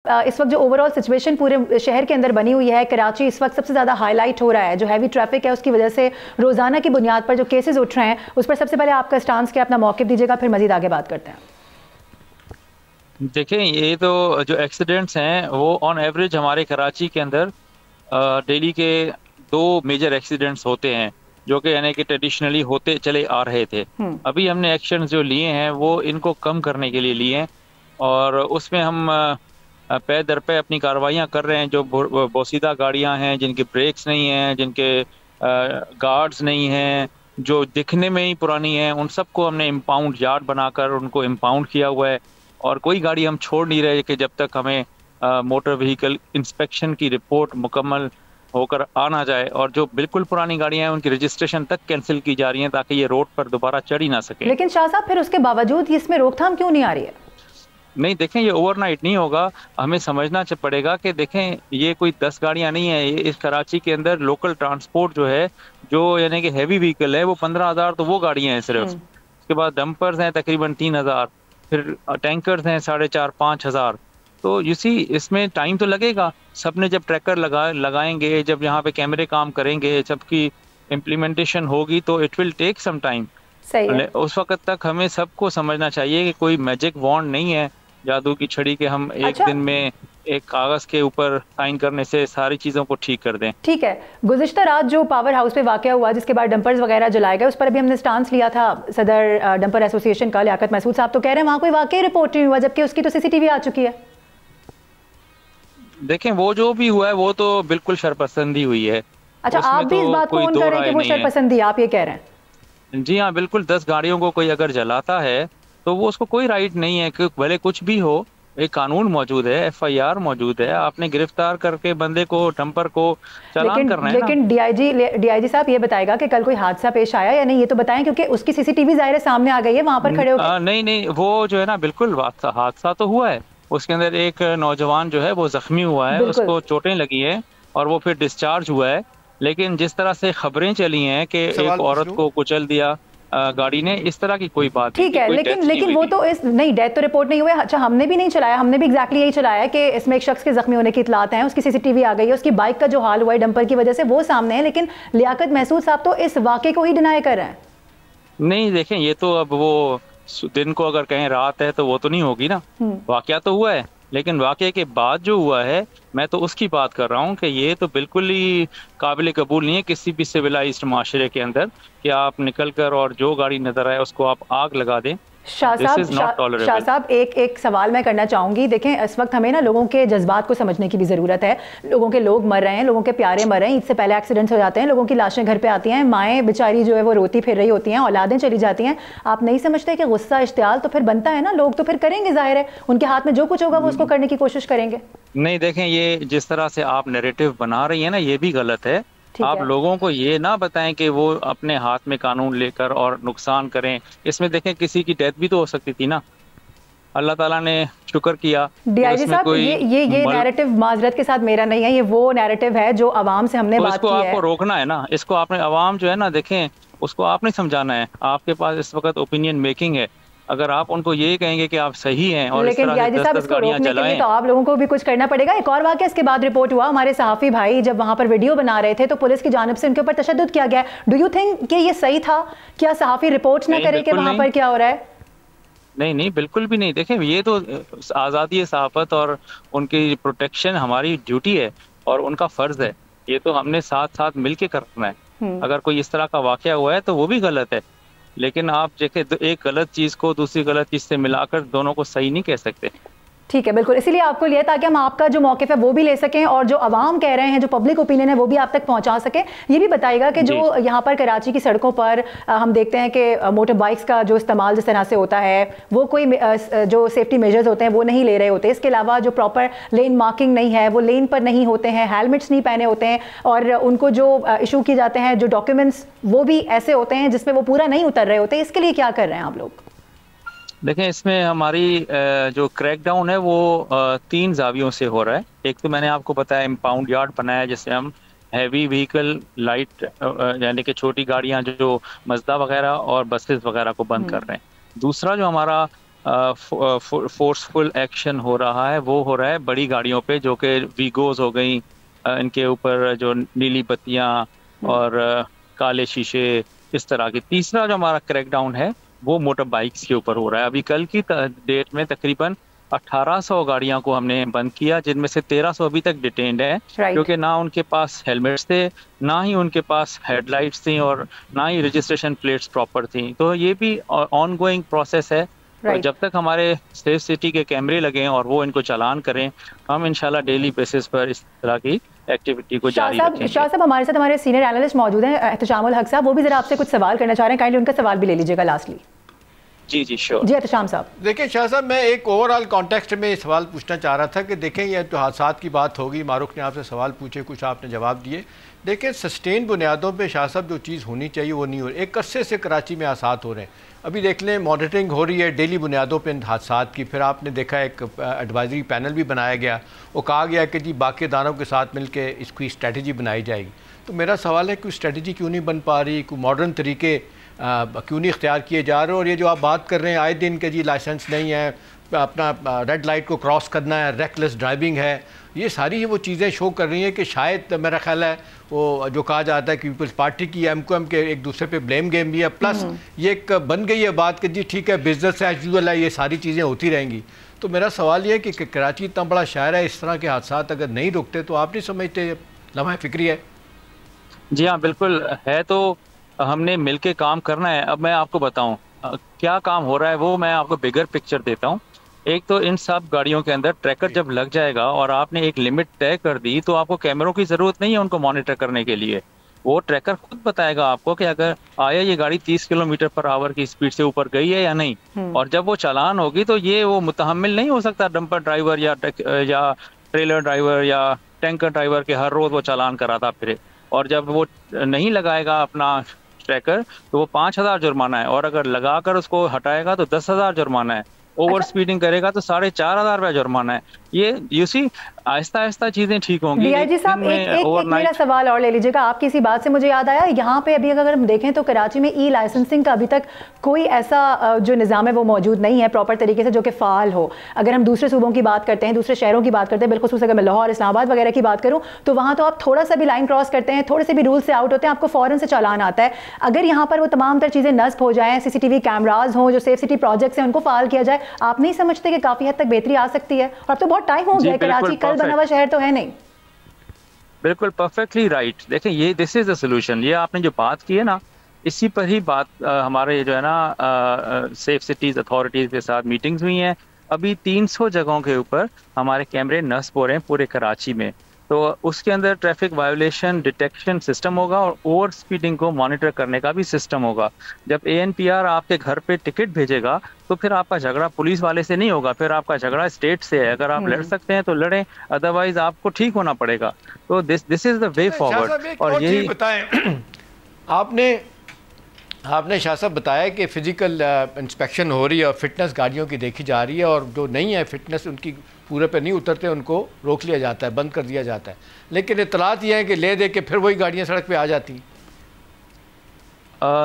इस वक्त जो ओवरऑल सिचुएशन पूरे शहर के अंदर बनी हुई है, कराची इस वक्त सबसे ज़्यादा हाईलाइट हो रहा है, जो हैवी ट्रैफिक है उसकी वजह से रोज़ाना की बुनियाद पर जो केसेस उठ रहे हैं, उस पर सबसे पहले आपका स्टांस क्या, अपना मौक़िफ़ दीजिएगा, फिर मज़ीद आगे बात करते हैं। देखें, ये तो जो एक्सीडेंट्स हैं वो ऑन एवरेज हमारे कराची के अंदर डेली के 2 मेजर एक्सीडेंट्स होते हैं, जो कि यानी कि ट्रेडिशनली होते चले आ रहे थे। अभी हमने एक्शन जो लिए हैं वो इनको कम करने के लिए लिए हैं, और उसमें हम पे दर पे अपनी कार्रवाइयाँ कर रहे हैं। जो बोसीदा गाड़ियाँ हैं, जिनके ब्रेक्स नहीं हैं, जिनके गार्ड्स नहीं हैं, जो दिखने में ही पुरानी हैं, उन सबको हमने इम्पाउंड यार्ड बनाकर उनको इम्पाउंड किया हुआ है। और कोई गाड़ी हम छोड़ नहीं रहे कि जब तक हमें मोटर व्हीकल इंस्पेक्शन की रिपोर्ट मुकम्मल होकर आना जाए। और जो बिल्कुल पुरानी गाड़ियां हैं उनकी रजिस्ट्रेशन तक कैंसिल की जा रही हैं, ताकि ये रोड पर दोबारा चढ़ ही ना सके। लेकिन शाह साहब, फिर उसके बावजूद इसमें रोकथाम क्यों नहीं आ रही है? नहीं, देखें, ये ओवरनाइट नहीं होगा। हमें समझना पड़ेगा कि देखें, ये कोई 10 गाड़ियां नहीं है। ये इस कराची के अंदर लोकल ट्रांसपोर्ट जो है, जो यानी कि हैवी व्हीकल है, वो 15,000 तो वो गाड़ियां हैं सिर्फ। उसके बाद डंपर्स हैं तकरीबन 3,000, फिर टैंकर्स हैं 4,500-5,000। तो इसी इसमें टाइम तो लगेगा। सबने जब ट्रैकर लगाएंगे, जब यहाँ पे कैमरे काम करेंगे, सबकी इम्प्लीमेंटेशन होगी, तो it will take some time. उस वक्त तक हमें सबको समझना चाहिए कि कोई मैजिक वॉन्ड नहीं है, जादू की छड़ी के हम एक दिन में एक कागज के ऊपर साइन करने से सारी चीजों को ठीक कर दें। ठीक है, गुज़िश्ता रात जो पावर हाउस पे वाक़या हुआ, जिसके बाद डंपर्स वगैरह जलाए गए, उस पर अभी हमने स्टांस लिया था। सदर डंपर एसोसिएशन का लियाकत महसूद साहब तो कह रहे हैं वहाँ कोई वाकई रिपोर्ट नहीं हुआ, जबकि उसकी तो सीसीटीवी आ चुकी है। देखें, वो जो भी हुआ है वो तो बिल्कुल शरपसंदी हुई है। अच्छा, आप भी इस बात को ऑन कर रहे हैं कि वो शरपसंदी, आप ये कह रहे हैं? जी हाँ, बिल्कुल। 10 गाड़ियों को कोई अगर जलाता है तो वो उसको कोई राइट नहीं है कि भले कुछ भी हो, एक कानून मौजूद है, FIR मौजूद है, आपने गिरफ्तार करके बंदे को, डंपर को चालान करना है। लेकिन डीआईजी साहब ये बताएगा कि कल कोई हादसा पेश आया या नहीं, ये तो बताएं, क्योंकि उसकी सीसीटीवी जाहिर है सामने आ गई है वहां पर खड़े होकर। नहीं, वो जो है ना, बिल्कुल हादसा तो हुआ है। उसके अंदर एक नौजवान जो है वो जख्मी हुआ है, उसको चोटें लगी है और वो फिर डिस्चार्ज हुआ है। लेकिन जिस तरह से खबरें चली हैं कि एक औरत को कुचल दिया गाड़ी ने, इस तरह की कोई बात ठीक है। लेकिन वो तो नहीं, डेथ तो रिपोर्ट नहीं हुई। अच्छा, हमने भी नहीं चलाया, हमने भी एग्जैक्टली यही चलाया कि इसमें एक शख्स के जख्मी होने की इतलात है, उसकी सीसीटीवी आ गई है, उसकी बाइक का जो हाल हुआ है डंपर की वजह से वो सामने है। लेकिन लियाकत महसूद साहब तो इस वाक़े को ही डिनाई कर रहे हैं। नहीं, देखें, ये तो अब वो दिन को अगर कहें रात है तो वो तो नहीं होगी ना। वाकया तो हुआ है, लेकिन वाकये के बाद जो हुआ है, मैं तो उसकी बात कर रहा हूँ कि ये तो बिल्कुल ही काबिल कबूल नहीं है किसी भी सिविलाइज्ड माशरे के अंदर कि आप निकल कर और जो गाड़ी नजर आए उसको आप आग लगा दें। शाह साहब, एक सवाल मैं करना चाहूँगी। देखें, इस वक्त हमें ना लोगों के जज्बात को समझने की भी ज़रूरत है। लोग मर रहे हैं, लोगों के प्यारे मर रहे हैं, इससे पहले एक्सीडेंट्स हो जाते हैं, लोगों की लाशें घर पे आती हैं, माएँ बेचारी जो है वो रोती फिर रही होती हैं, औलादें चली जाती हैं। आप नहीं समझते कि गुस्सा इश्तियाल तो फिर बनता है ना, लोग तो फिर करेंगे, जाहिर है उनके हाथ में जो कुछ होगा वो उसको करने की कोशिश करेंगे। नहीं, देखें, ये जिस तरह से आप नैरेटिव बना रही है ना, ये भी गलत है। आप लोगों को ये ना बताएं कि वो अपने हाथ में कानून लेकर और नुकसान करें। इसमें देखें, किसी की डेथ भी तो हो सकती थी ना। अल्लाह ताला ने शुक्र किया। डीआईजी साहब, ये नैरेटिव माजरत के साथ मेरा नहीं है, ये वो नैरेटिव है जो अवाम से हमने बात की है। इसको आपको रोकना है ना, इसको आपने, अवाम जो है ना, देखें, उसको आपने समझाना है। आपके पास इस वक्त ओपिनियन मेकिंग है। अगर आप उनको ये कहेंगे कि आप सही हैं और लेकिन डीआईजी साहब, इसको रोकने के लिए तो आप लोगों को भी कुछ करना पड़ेगा। एक और वाकया इसके बाद रिपोर्ट हुआ, हमारे सहाफी भाई जब वहां पर वीडियो बना रहे थे तो पुलिस की जानिब से उनके ऊपर तशद्दुद किया गया। डू यू थिंक कि ये सही था? क्या सहाफी रिपोर्ट ना करे कि वहां पर क्या हो रहा है? नहीं, बिल्कुल भी नहीं। देखें, ये तो आज़ादी सहाफत और उनकी प्रोटेक्शन हमारी ड्यूटी है और उनका फर्ज है। ये तो हमने साथ साथ मिल के करना है। अगर कोई इस तरह का वाकया हुआ है तो वो भी गलत है, लेकिन आप देखें, एक गलत चीज को दूसरी गलत चीज से मिलाकर दोनों को सही नहीं कह सकते। ठीक है, बिल्कुल, इसीलिए आपको लिया ताकि हम आपका जो मौक़िफ़ है वो भी ले सकें और जो अवाम कह रहे हैं, जो पब्लिक ओपिनियन है वो भी आप तक पहुंचा सकें। ये भी बताइएगा कि जो यहाँ पर कराची की सड़कों पर हम देखते हैं कि मोटर बाइक्स का जो इस्तेमाल जिस तरह से होता है, वो कोई जो सेफ्टी मेजर्स होते हैं वो नहीं ले रहे होते। इसके अलावा जो प्रॉपर लेन मार्किंग नहीं है, वो लेन पर नहीं होते हैं, हेलमेट्स नहीं पहने होते हैं, और उनको जो इशू किए जाते हैं जो डॉक्यूमेंट्स, वो भी ऐसे होते हैं जिसमें वो पूरा नहीं उतर रहे होते। इसके लिए क्या कर रहे हैं आप लोग? देखें, इसमें हमारी जो क्रैकडाउन है वो 3 जावियों से हो रहा है। एक तो मैंने आपको बताया, इम्पाउंड यार्ड बनाया जिससे हम हैवी व्हीकल, लाइट यानी कि छोटी गाड़ियां जो मजदा वगैरह और बसेस वगैरह को बंद कर रहे हैं। दूसरा जो हमारा फोर्सफुल एक्शन हो रहा है, वो हो रहा है बड़ी गाड़ियों पे, जो कि वीगोज हो गई, इनके ऊपर जो नीली बत्तियां और काले शीशे, इस तरह की। तीसरा जो हमारा क्रैकडाउन है वो मोटर बाइक्स के ऊपर हो रहा है। अभी कल की डेट में तकरीबन 1800 गाड़ियां को हमने बंद किया, जिनमें से 1300 अभी तक डिटेन्ड है, क्योंकि ना उनके पास हेलमेट्स थे, ना ही उनके पास हेडलाइट्स थी, और ना ही रजिस्ट्रेशन प्लेट्स प्रॉपर थी। तो ये भी ऑन गोइंग प्रोसेस है। और जब तक हमारे सेफ सिटी के कैमरे लगे और वो इनको चालान करें, हम इंशाल्लाह डेली बेसिस पर इस तरह की एक्टिविटी को जारी रखेंगे। शाह साहब, हमारे साथ हमारे सीनियर एनालिस्ट मौजूद हैं एहतशामुल हक साहब, वो भी जरा आपसे कुछ सवाल करना चाह रहे हैं, काइंडली उनका सवाल भी ले लीजिएगा लास्टली। जी श्योर। जी एहतशाम साहब। देखिए शाह साहब, मैं एक ओवरऑल कॉन्टेक्स्ट में सवाल पूछना चाह रहा था कि देखें, ये तो हादसा की बात होगी, मारूख ने आपसे सवाल पूछे, कुछ आपने जवाब दिए। देखें, सस्टेन बुनियादों पे शाह साहब जो चीज़ होनी चाहिए वो नहीं हो रही। एक अरसे से कराची में हादसात हो रहे हैं, अभी देख लें मॉनिटरिंग हो रही है डेली बुनियादों पे हादसात की। फिर आपने देखा एक एडवाइजरी पैनल भी बनाया गया, वो कहा गया कि जी बाकी इदारों के साथ मिलकर इसकी स्ट्रेटजी बनाई जाएगी। तो मेरा सवाल है कि स्ट्रेटजी क्यों नहीं बन पा रही, कोई मॉडर्न तरीके क्यों नहीं इख्तियार किए जा रहे? और ये जो आप बात कर रहे हैं आए दिन के जी लाइसेंस नहीं है, अपना रेड लाइट को क्रॉस करना है, रेकलेस ड्राइविंग है, ये सारी वो चीज़ें शो कर रही हैं कि शायद मेरा ख्याल है वो जो कहा जाता है कि पीपल्स पार्टी की एमक्यूएम के एक दूसरे पे ब्लेम गेम भी है। प्लस ये एक बन गई है बात कि जी ठीक है बिजनेस एज यूजुअल है, ये सारी चीज़ें होती रहेंगी। तो मेरा सवाल ये है कि कराची इतना बड़ा शहर है, इस तरह के हादसा अगर नहीं रुकते तो आप नहीं समझते लम्हा फिक्री है? जी हाँ बिल्कुल है, तो हमने मिलके काम करना है। अब मैं आपको बताऊं क्या काम हो रहा है, वो मैं आपको बिगर पिक्चर देता हूं। एक तो इन सब गाड़ियों के अंदर ट्रैकर जब लग जाएगा और आपने एक लिमिट तय कर दी, तो आपको कैमरों की जरूरत नहीं है उनको मॉनिटर करने के लिए। वो ट्रैकर खुद बताएगा आपको कि अगर आया ये गाड़ी 30 किलोमीटर पर आवर की स्पीड से ऊपर गई है या नहीं। और जब वो चालान होगी तो ये वो मुतहम्मिल नहीं हो सकता डंपर ड्राइवर या ट्रेलर ड्राइवर या टैंकर ड्राइवर के हर रोज वो चालान कराता फिरे। और जब वो नहीं लगाएगा अपना ट्रैकर तो वो 5000 जुर्माना है, और अगर लगाकर उसको हटाएगा तो 10,000 जुर्माना है। ओवर स्पीडिंग करेगा तो 4,500 रुपया जुर्माना है। ये यू सी आहिस्ता आहिस्ता चीजें ठीक होंगी। डीआईजी साहब, एक मेरा सवाल और ले लीजिएगा। आपकी इसी बात से मुझे याद आया, यहाँ पे अभी अगर हम देखें तो कराची में ई लाइसेंसिंग का अभी तक कोई ऐसा जो निज़ाम है वो मौजूद नहीं है प्रॉपर तरीके से, जो कि फ़ाल हो। अगर हम दूसरे सूबों की बात करते हैं, दूसरे शहरों की बात करते हैं, बिलखुसूस अगर मैं लाहौर इस्लामाबाद वगैरह की बात करूँ, तो वहाँ तो आप थोड़ा सा भी लाइन क्रॉस करते हैं, थोड़े से भी रूल से आउट होते हैं, आपको फ़ौरन से चालान आता है। अगर यहाँ पर वो तमाम तर चीज़ें नस्ब हो जाएँ, CCTV कैमराज हों, जो सेफ सिटी प्रोजेक्ट्स हैं उनको फ़ाल किया जाए, आप नहीं समझते कि काफ़ी हद तक बेहतरी आ सकती है? और अब तो बहुत टाइम हो गया, कराची कल बना हुआ शहर तो है नहीं। बिल्कुल परफेक्टली राइट। देखें, ये दिस इज द सोल्यूशन। ये आपने जो बात की है ना, इसी पर ही बात हमारे जो है ना सेफ सिटीज अथॉरिटीज के साथ मीटिंग्स हुई हैं। अभी 300 जगहों के ऊपर हमारे कैमरे नस्ब हो रहे हैं पूरे कराची में। तो उसके अंदर ट्रैफिक वायोलेशन डिटेक्शन सिस्टम होगा और ओवर स्पीडिंग को मॉनिटर करने का भी सिस्टम होगा। जब ANPR आपके घर पे टिकट भेजेगा तो फिर आपका झगड़ा पुलिस वाले से नहीं होगा, फिर आपका झगड़ा स्टेट से है। अगर आप लड़ सकते हैं तो लड़ें, अदरवाइज आपको ठीक होना पड़ेगा। तो this is the way forward. और यही बताएं आपने शाह साहब बताया कि फ़िज़िकल इंस्पेक्शन हो रही है और फिटनेस गाड़ियों की देखी जा रही है, और जो नहीं है फिटनेस उनकी पूरे पे नहीं उतरते उनको रोक लिया जाता है, बंद कर दिया जाता है। लेकिन इतलात ये है कि ले दे के फिर वही गाड़ियाँ सड़क पे आ जाती हैं।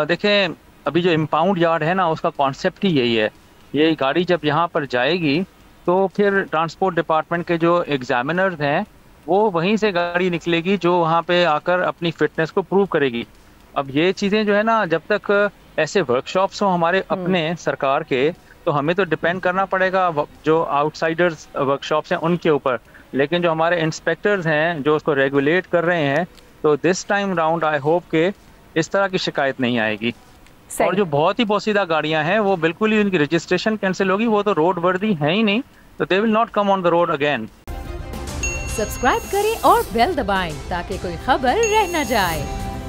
देखें, अभी जो इम्पाउंड यार्ड है ना, उसका कॉन्सेप्ट ही यही है। ये गाड़ी जब यहाँ पर जाएगी तो फिर ट्रांसपोर्ट डिपार्टमेंट के जो एग्जामिनर्स हैं वो वहीं से गाड़ी निकलेगी जो वहाँ पे आकर अपनी फिटनेस को प्रूव करेगी। अब ये चीज़ें जो है ना, जब तक ऐसे वर्कशॉप्स हों हमारे अपने सरकार के, तो हमें तो डिपेंड करना पड़ेगा जो आउटसाइडर्स वर्कशॉप्स हैं उनके ऊपर। लेकिन जो हमारे इंस्पेक्टर्स हैं जो उसको रेगुलेट कर रहे हैं, तो this time round I hope के इस तरह की शिकायत नहीं आएगी। और जो बहुत ही पोसीदा गाड़ियां हैं वो बिल्कुल ही उनकी रजिस्ट्रेशन कैंसिल होगी, वो तो रोड वर्दी है ही नहीं, तो they will not come on the road again. Subscribe करें और बेल दबाएं ताकि कोई खबर रह न जाए।